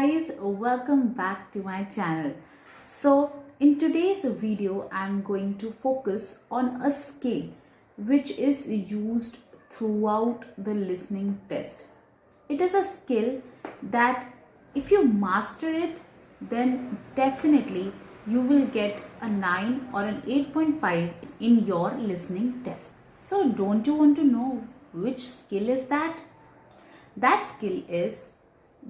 guys, welcome back to my channel. So in today's video I'm going to focus on a skill which is used throughout the listening test. It is a skill that if you master it, then definitely you will get a 9 or an 8.5 in your listening test. So don't you want to know which skill is that? That skill is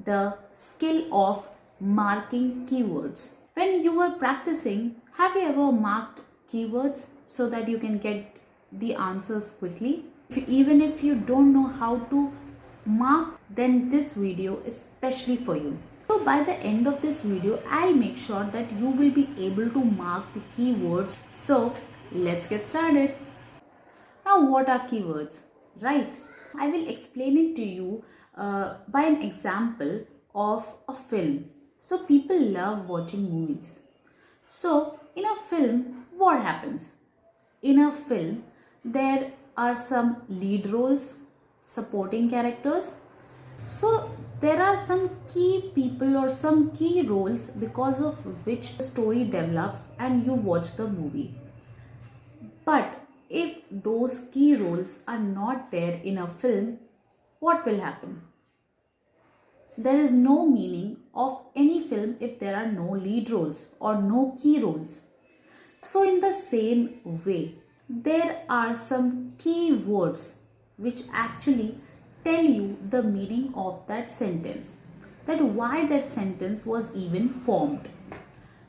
the skill of marking keywords. When you were practicing, have you ever marked keywords so that you can get the answers quickly? Even if you don't know how to mark, then this video is specially for you. So by the end of this video, I'll make sure that you will be able to mark the keywords. So let's get started. Now what are keywords? Right, I will explain it to you by an example of a film. So people love watching movies. So in a film, what happens? In a film, there are some lead roles, supporting characters. So there are some key people or some key roles because of which the story develops and you watch the movie. But if those key roles are not there in a film, what will happen? There is no meaning of any film if there are no lead roles or no key roles. So in the same way, there are some key words which actually tell you the meaning of that sentence, that why that sentence was even formed.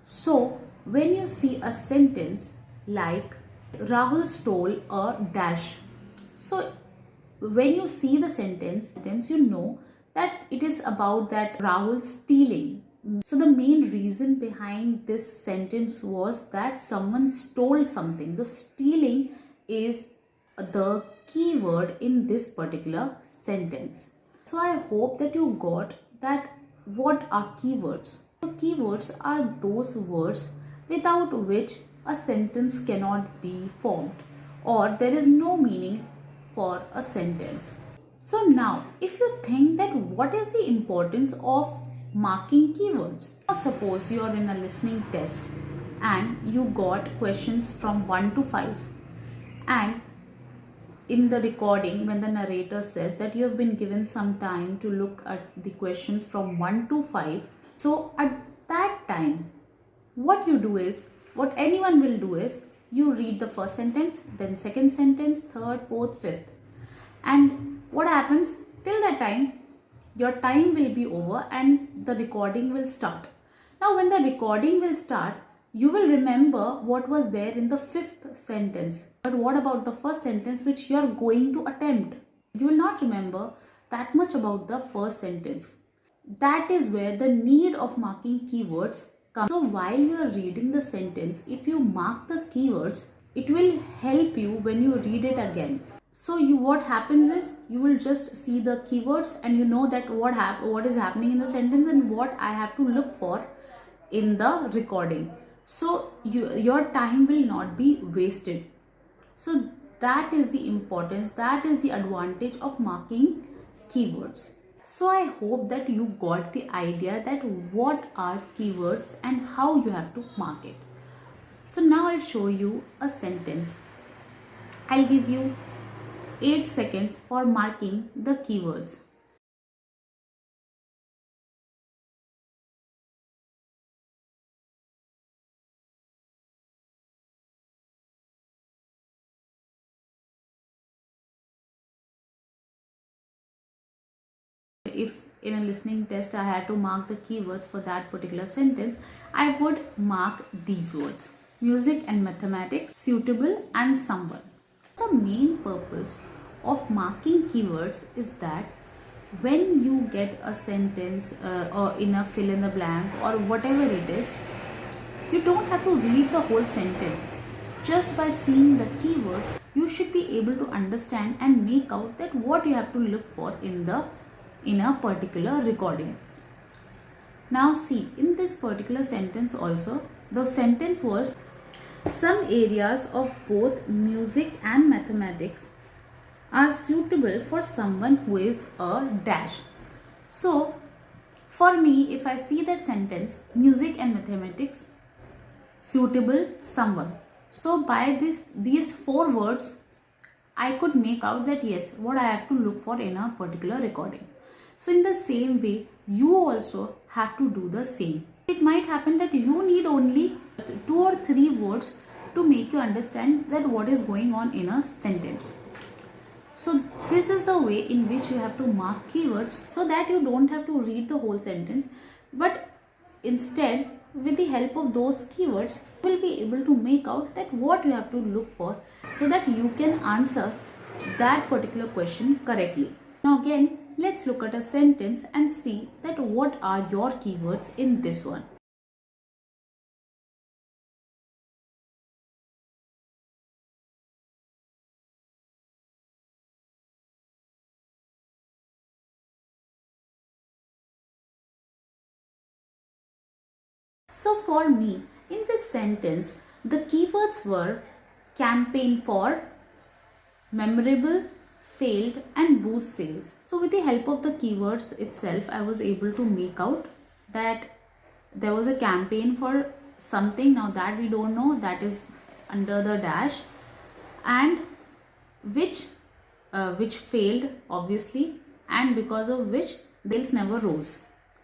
So when you see a sentence like Rahul stole a dash, so when you see the sentence, you know that it is about that Rahul stealing. So the main reason behind this sentence was that someone stole something. The stealing is the key word in this particular sentence. So I hope that you got that what are keywords. So keywords are those words without which a sentence cannot be formed or there is no meaning for a sentence. So now if you think that what is the importance of marking keywords? Now suppose you are in a listening test and you got questions from 1 to 5, and in the recording when the narrator says that you have been given some time to look at the questions from 1 to 5, so at that time what you do is, what anyone will do is, you read the first sentence, then second sentence, third, fourth, fifth, and what happens till that time, your time will be over and the recording will start. Now when the recording will start, you will remember what was there in the fifth sentence. But what about the first sentence which you are going to attempt? You will not remember that much about the first sentence. That is where the need of marking keywords comes. So while you are reading the sentence, if you mark the keywords, it will help you when you read it again. So what happens is, you will just see the keywords and you know that what is happening in the sentence and what I have to look for in the recording. So your time will not be wasted. So that is the importance, that is the advantage of marking keywords. So I hope that you got the idea that what are keywords and how you have to mark it. So now I'll show you a sentence. I'll give you 8 seconds for marking the keywords. If in a listening test I had to mark the keywords for that particular sentence, I would mark these words: music and mathematics, suitable and someone. The main purpose of marking keywords is that when you get a sentence or in a fill in the blank or whatever it is, you don't have to read the whole sentence. Just by seeing the keywords, you should be able to understand and make out that what you have to look for in a particular recording. Now see, in this particular sentence also, the sentence was, some areas of both music and mathematics are suitable for someone who is a dash. So For me, if I see that sentence, music and mathematics, suitable someone. So by these four words, I could make out that yes, what I have to look for in a particular recording. So in the same way, you also have to do the same. It might happen that you need only 2 or 3 words to make you understand that what is going on in a sentence. So this is the way in which you have to mark keywords, so that you don't have to read the whole sentence, but instead with the help of those keywords you will be able to make out that what you have to look for, so that you can answer that particular question correctly. Now again, let's look at a sentence and see that what are your keywords in this one. So for me, in this sentence, the keywords were campaign for, memorable, failed and boost sales. So with the help of the keywords itself, I was able to make out that there was a campaign for something. Now that we don't know, that is under the dash, and which failed obviously, and because of which sales never rose.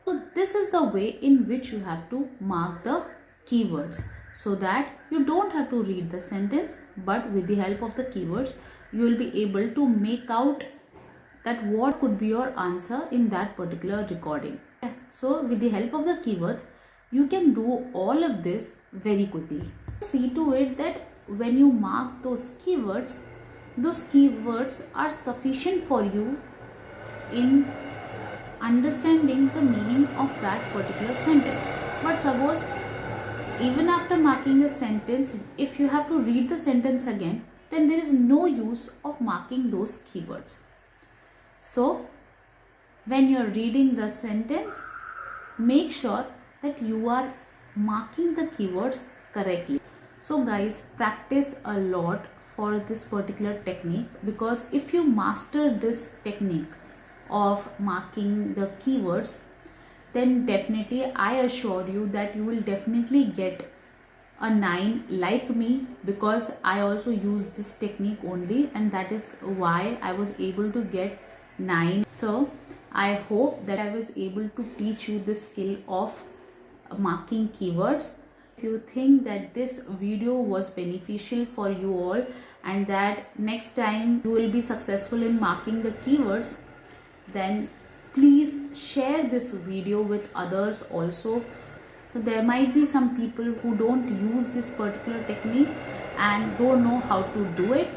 So this is the way in which you have to mark the keywords, so that you don't have to read the sentence, but with the help of the keywords you will be able to make out that what could be your answer in that particular recording. So with the help of the keywords you can do all of this very quickly. See to it that when you mark those keywords are sufficient for you in understanding the meaning of that particular sentence. But suppose even after marking the sentence, if you have to read the sentence again, then there is no use of marking those keywords. So when you are reading the sentence, make sure that you are marking the keywords correctly. So guys, practice a lot for this particular technique, because if you master this technique of marking the keywords, then definitely I assure you that you will definitely get a 9 like me, because I also use this technique only, and that is why I was able to get 9. So I hope that I was able to teach you the skill of marking keywords. If you think that this video was beneficial for you all, and that next time you will be successful in marking the keywords, then please share this video with others also. So there might be some people who don't use this particular technique and don't know how to do it.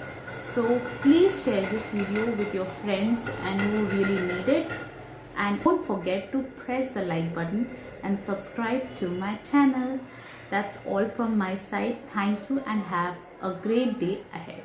So please share this video with your friends and who really need it. And don't forget to press the like button and subscribe to my channel. That's all from my side. Thank you and have a great day ahead.